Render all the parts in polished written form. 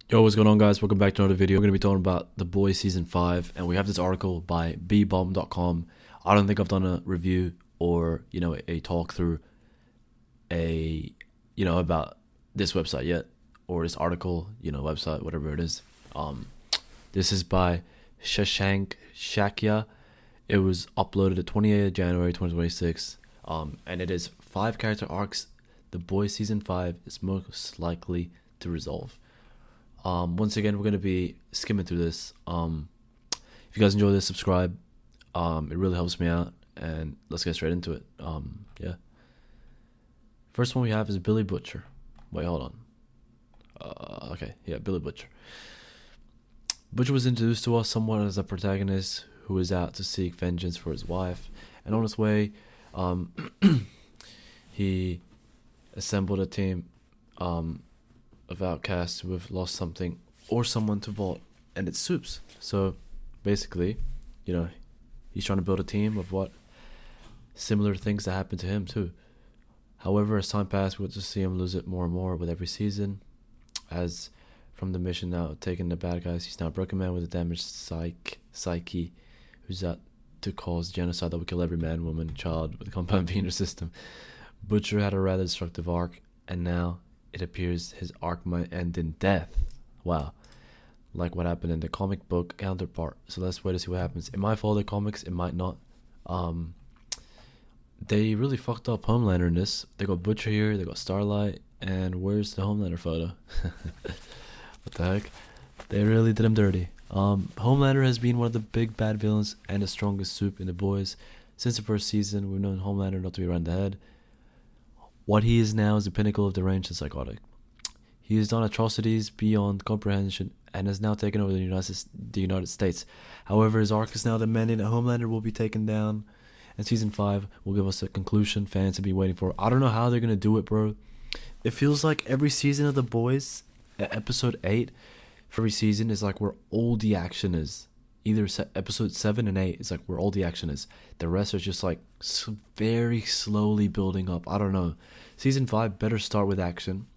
Yo, what's going on, guys? Welcome back to another video. We're going to be talking about The Boys Season 5, and we have this article by bbomb.com. I don't think I've done a review or, a talk through about this website yet, or this article, website, whatever it is. This is by Shashank Shakya. It was uploaded the 28th of January 2026, and it is 5 character arcs The Boys Season 5 is most likely to resolve. Once again, we're going to be skimming through this. If you guys enjoy this, subscribe. It really helps me out. And let's get straight into it. Yeah. First one we have is Billy Butcher. Wait, hold on. Okay, yeah, Billy Butcher. Butcher was introduced to us somewhat as a protagonist who is out to seek vengeance for his wife. And on his way, he assembled a team of outcasts who have lost something or someone to vault, and it's Soups. So basically, he's trying to build a team of what similar things that happened to him too. However, as time passed, we got to see him lose it more and more with every season. As from the mission now taking the bad guys, he's now a broken man with a damaged psyche who's out to cause genocide that will kill every man, woman, child with a compound penis system. Butcher had a rather destructive arc, and now it appears his arc might end in death. Wow. Like what happened in the comic book counterpart. So let's wait to see what happens. It might follow the comics, it might not. They really fucked up Homelander in this. They got Butcher here, they got Starlight, and where's the Homelander photo? What the heck? They really did him dirty. Homelander has been one of the big bad villains and the strongest Soup in The Boys. Since the first season, we've known Homelander not to be around the head. What he is now is the pinnacle of deranged and psychotic. He has done atrocities beyond comprehension and has now taken over the United States. However, his arc is now demanding that Homelander will be taken down, and Season 5 will give us a conclusion fans have been waiting for. I don't know how they're going to do it, bro. It feels like every season of The Boys, episode 8, for every season is like where all the action is. Either episode 7 and 8 is like where all the action is. The rest are just like very slowly building up. I don't know. Season 5 better start with action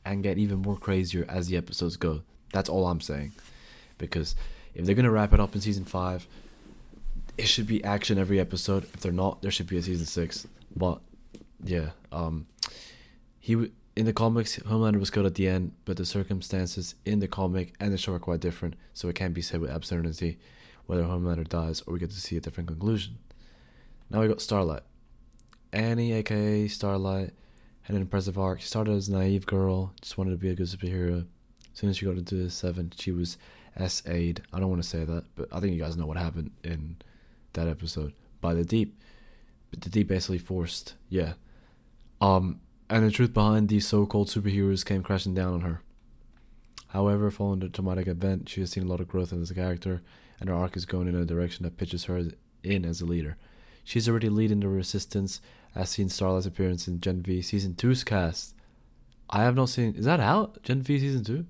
and get even more crazier as the episodes go. That's all I'm saying. Because if they're going to wrap it up in Season 5, it should be action every episode. If they're not, there should be a Season 6. But yeah, in the comics, Homelander was killed at the end, but the circumstances in the comic and the show are quite different, so it can't be said with absolutely whether Homelander dies or we get to see a different conclusion. Now we got Starlight. Annie, aka Starlight, had an impressive arc. She started as a naive girl, just wanted to be a good superhero. As soon as she got into the 7, she was SA'd. I don't want to say that, but I think you guys know what happened in that episode by the Deep. But the Deep basically forced, and the truth behind these so-called superheroes came crashing down on her. However, following the traumatic event, she has seen a lot of growth as a character, and her arc is going in a direction that pitches her in as a leader. She's already leading the resistance, as seen Starlight's appearance in Gen V Season 2's cast. I have not seen... Is that out? Gen V Season 2?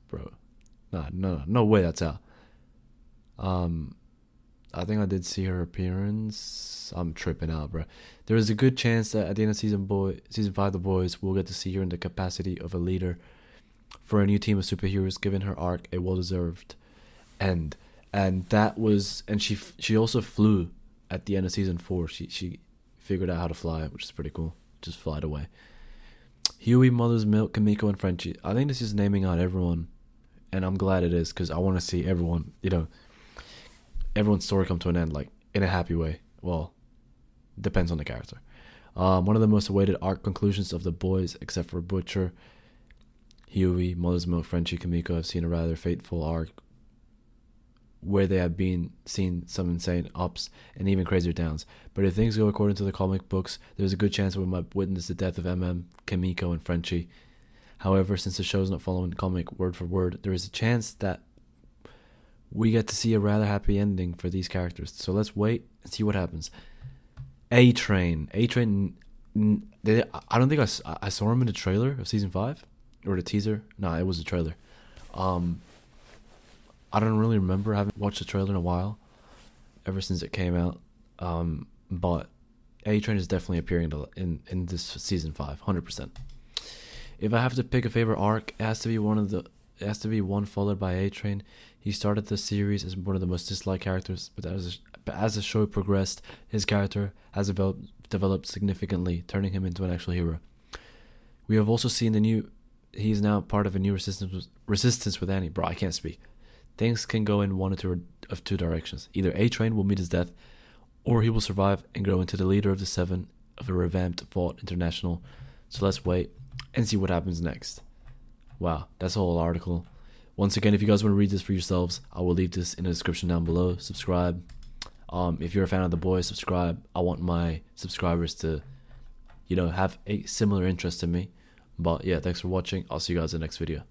Bro. No way that's out. I think I did see her appearance. I'm tripping out, bro. There is a good chance that at the end of Season 5 The Boys, we'll get to see her in the capacity of a leader for a new team of superheroes, giving her arc a well-deserved end. And that was... And she also flew at the end of Season 4. She figured out how to fly, which is pretty cool. Just fly away. Huey, Mother's Milk, Kamiko, and Frenchie. I think this is naming out everyone. And I'm glad it is, because I want to see everyone, everyone's story come to an end, like, in a happy way. Well, depends on the character. One of the most awaited arc conclusions of The Boys, except for Butcher, Huey, Mother's Milk, Frenchie, Kamiko, have seen a rather fateful arc where they have been seen some insane ups and even crazier downs. But if things go according to the comic books, there's a good chance we might witness the death of Kamiko, and Frenchie. However, since the show is not following the comic word for word, there is a chance that we get to see a rather happy ending for these characters. So let's wait and see what happens. A-Train. I don't think I saw him in the trailer of Season 5. Or the teaser. Nah, it was the trailer. I don't really remember. I haven't watched the trailer in a while. Ever since it came out. But A-Train is definitely appearing in this Season 5. 100%. If I have to pick a favorite arc, it has to be one of the it has to be one followed by A-Train. He started the series as one of the most disliked characters, but as the show progressed, his character has developed significantly, turning him into an actual hero. We have also seen he is now part of a new resistance with Annie. Bro, I can't speak. Things can go in one of two directions. Either A-Train will meet his death, or he will survive and grow into the leader of the Seven of a revamped Vought International. So let's wait and see what happens next. Wow, that's the whole article. Once again, if you guys want to read this for yourselves, I will leave this in the description down below. Subscribe. If you're a fan of The Boys, subscribe. I want my subscribers to, have a similar interest in me. But yeah, thanks for watching. I'll see you guys in the next video.